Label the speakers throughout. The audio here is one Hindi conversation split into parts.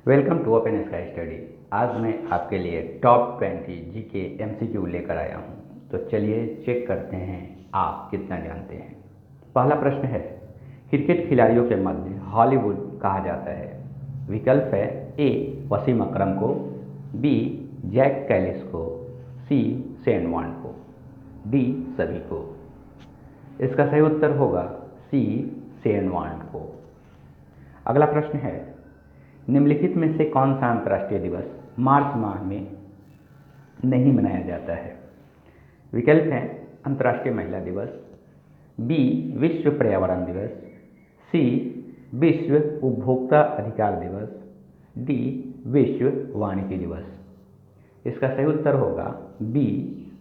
Speaker 1: Welcome to open sky study. आज मैं आपके लिए टॉप 20 जीके एमसीक्यू लेकर आया हूँ। तो चलिए चेक करते हैं आप कितना जानते हैं। पहला प्रश्न है, क्रिकेट खिलाड़ियों के मध्य हॉलीवुड कहा जाता है। विकल्प है ए वसीम अकरम को, बी जैक कैलिस को, सी शेन वॉर्न को, डी सभी को। इसका सही उत्तर होगा सी शेन वॉर्न को। अगला प्रश्न है, निम्नलिखित में से कौन सा अंतर्राष्ट्रीय दिवस मार्च माह में नहीं मनाया जाता है। विकल्प हैं अंतर्राष्ट्रीय महिला दिवस, बी विश्व पर्यावरण दिवस, सी विश्व उपभोक्ता अधिकार दिवस, डी विश्व वानिकी दिवस। इसका सही उत्तर होगा बी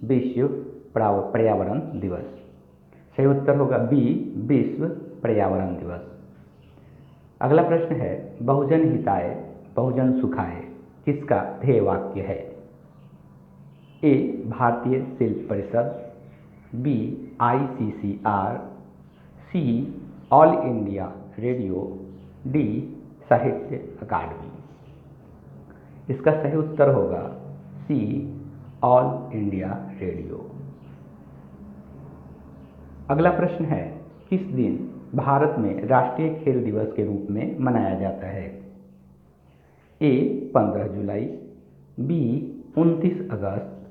Speaker 1: विश्व पर्यावरण दिवस। सही उत्तर होगा बी विश्व पर्यावरण दिवस। अगला प्रश्न है, बहुजन हिताय बहुजन सुखाय किसका ध्येय वाक्य है। ए भारतीय शिल्प परिषद, B ICCR, see all India radio, D साहित्य अकादमी। इसका सही उत्तर होगा सी ऑल इंडिया रेडियो। अगला प्रश्न है, किस दिन भारत में राष्ट्रीय खेल दिवस के रूप में मनाया जाता है। ए 15 जुलाई, बी 29 अगस्त,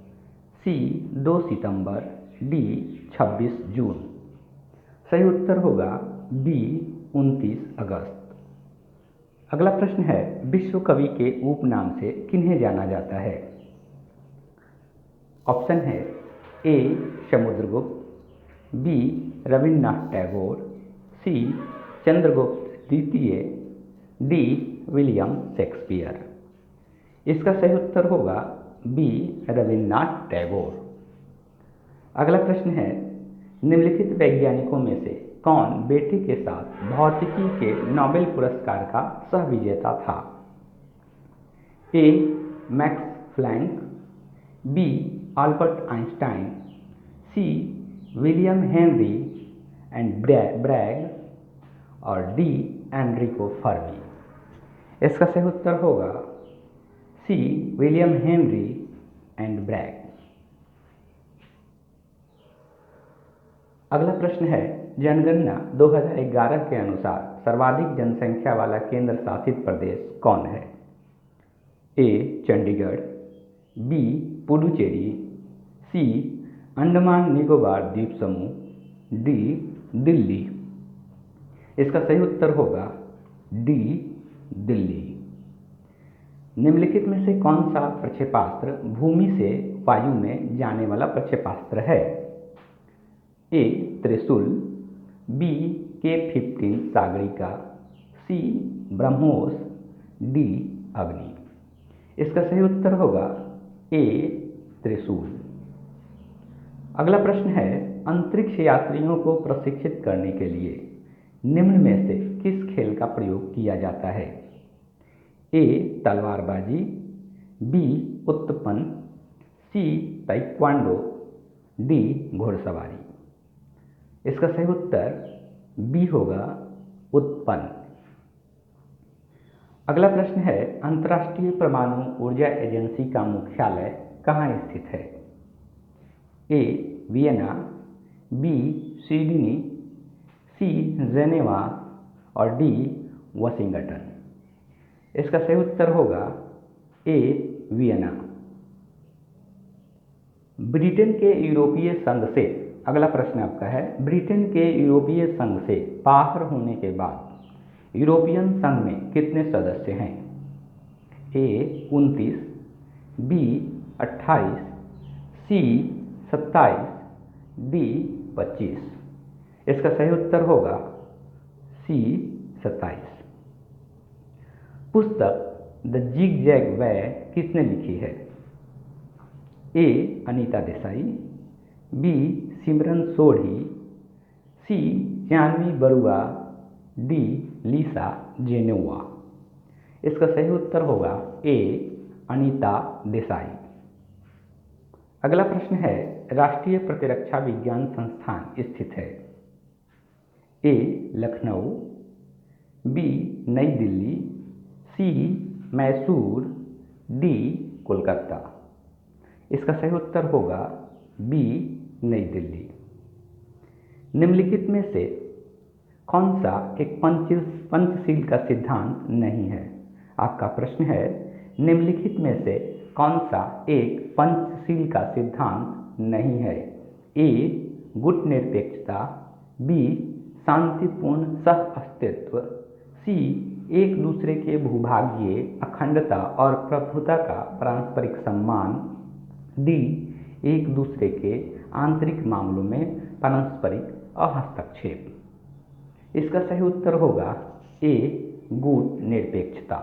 Speaker 1: सी 2 सितंबर, डी 26 जून। सही उत्तर होगा बी 29 अगस्त। अगला प्रश्न है, विश्व कवि के उपनाम से किन्हें जाना जाता है। ऑप्शन है ए समुद्रगुप्त, बी रविन्द्रनाथ टैगोर, सी चंद्रगुप्त द्वितीय, डी विलियम शेक्सपियर। इसका सही उत्तर होगा बी रविन्द्रनाथ टैगोर। अगला प्रश्न है, निम्नलिखित वैज्ञानिकों में से कौन बेटे के साथ भौतिकी के नोबेल पुरस्कार का सह विजेता था। A Max Planck, B Albert Einstein, C William Henry and Bragg और डी एनरिको फर्मी। इसका सही उत्तर होगा C William Henry and Bragg. अगला प्रश्न है, जनगणना 2011 के अनुसार सर्वाधिक जनसंख्या वाला केंद्र शासित प्रदेश कौन है। ए चंडीगढ़, बी पुडुचेरी, सी अंडमान निकोबार द्वीप समूह, डी दिल्ली। इसका सही उत्तर होगा डी दिल्ली। निम्नलिखित में से कौन सा प्रक्षेपास्त्र भूमि से वायु में जाने वाला प्रक्षेपास्त्र है। ए त्रिशूल, बी K-15 सागरिका, सी ब्रह्मोस, डी अग्नि। इसका सही उत्तर होगा ए त्रिशूल। अगला प्रश्न है, अंतरिक्ष यात्रियों को प्रशिक्षित करने के लिए निम्न में से किस खेल का प्रयोग किया जाता है। ए तलवारबाजी, बी उत्पन्न, सी ताइक्वांडो, डी घुड़सवारी। इसका सही उत्तर बी होगा उत्पन्न। अगला प्रश्न है, अंतर्राष्ट्रीय परमाणु ऊर्जा एजेंसी का मुख्यालय कहाँ स्थित है। A Vienna, B Sydney, C Geneva और डी वाशिंगटन। इसका सही उत्तर होगा ए वियना। ब्रिटेन के यूरोपीय संघ से, अगला प्रश्न आपका है, ब्रिटेन के यूरोपीय संघ से बाहर होने के बाद यूरोपियन संघ में कितने सदस्य हैं। ए 29, बी 28, सी 27, डी 25। इसका सही उत्तर होगा सी 27। पुस्तक द जिग जैग वे किसने लिखी है। ए अनीता देसाई, बी सिमरन सोढ़ी, सी जानवी बरुआ, डी लीसा जेनेवा। इसका सही उत्तर होगा ए अनीता देसाई। अगला प्रश्न है, राष्ट्रीय प्रतिरक्षा विज्ञान संस्थान स्थित है। ए लखनऊ, बी नई दिल्ली, सी मैसूर, डी कोलकाता। इसका सही उत्तर होगा बी नई दिल्ली। निम्नलिखित में से कौन सा एक पंचशील का सिद्धांत नहीं है? आपका प्रश्न है, निम्नलिखित में से कौन सा एक पंचशील का सिद्धांत नहीं है? ए गुट निरपेक्षता, बी शांतिपूर्ण सह अस्तित्व, सी एक दूसरे के भूभागीय अखंडता और प्रभुता का पारस्परिक सम्मान, डी एक दूसरे के आंतरिक मामलों में पारस्परिक हस्तक्षेप। इसका सही उत्तर होगा ए गुट निरपेक्षता।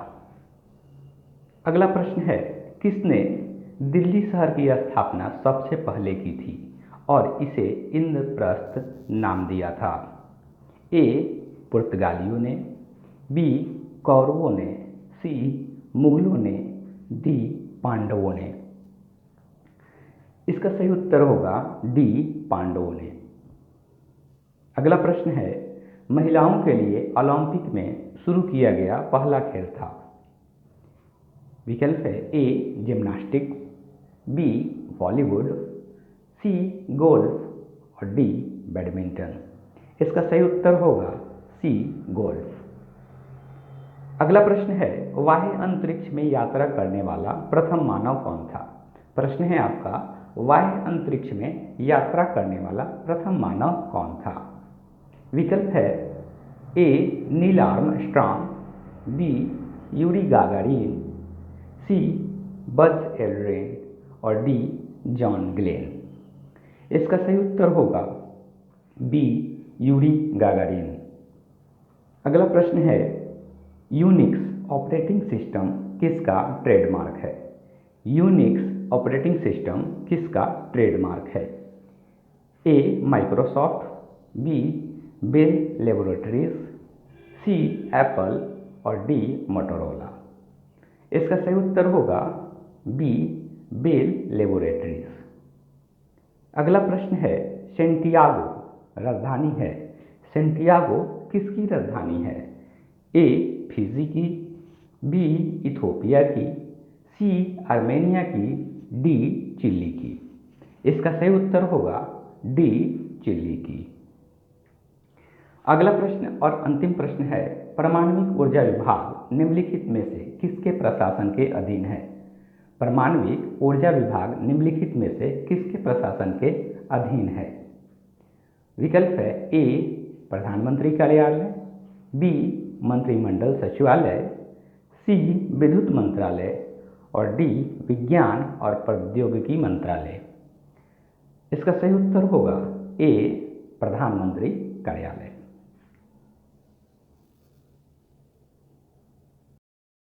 Speaker 1: अगला प्रश्न है, किसने दिल्ली शहर की स्थापना सबसे पहले की थी और इसे इंद्रप्रस्थ नाम दिया था? ए पुर्तगालियों ने, बी कौरवों ने, सी मुगलों ने, डी पांडवों ने। इसका सही उत्तर होगा डी पांडवों ने। अगला प्रश्न है, महिलाओं के लिए ओलंपिक में शुरू किया गया पहला खेल था? विकल्प है ए जिम्नास्टिक, बी वॉलीबॉल, सी गोल्फ और डी बैडमिंटन। इसका सही उत्तर होगा सी गोल्फ। अगला प्रश्न है, वाह्य अंतरिक्ष में यात्रा करने वाला प्रथम मानव कौन था? प्रश्न है आपका, वाह्य अंतरिक्ष में यात्रा करने वाला प्रथम मानव कौन था? विकल्प है A Neil Armstrong, B Yuri Gagarin, C Buzz Aldrin और डी जॉन ग्लेन। इसका सही उत्तर होगा बी यूरी गागारिन। अगला प्रश्न है, यूनिक्स ऑपरेटिंग सिस्टम किसका ट्रेडमार्क है? यूनिक्स ऑपरेटिंग सिस्टम किसका ट्रेडमार्क है? A Microsoft, B Bell laboratories, C Apple और डी मोटोरोला। इसका सही उत्तर होगा बी बेल लेबोरेटरीज। अगला प्रश्न है, सेंटियागो राजधानी है, सेंटियागो किसकी राजधानी है? ए फिजी की, बी इथोपिया की, सी आर्मेनिया की, डी चिली की। इसका सही उत्तर होगा डी चिली की। अगला प्रश्न और अंतिम प्रश्न है, परमाणविक ऊर्जा विभाग निम्नलिखित में से किसके प्रशासन के अधीन है? परमाणविक ऊर्जा विभाग निम्नलिखित में से किसके प्रशासन के अधीन है? विकल्प है ए प्रधानमंत्री कार्यालय, बी मंत्रिमंडल सचिवालय, सी विद्युत मंत्रालय और डी विज्ञान और प्रौद्योगिकी मंत्रालय। इसका सही उत्तर होगा ए प्रधानमंत्री कार्यालय।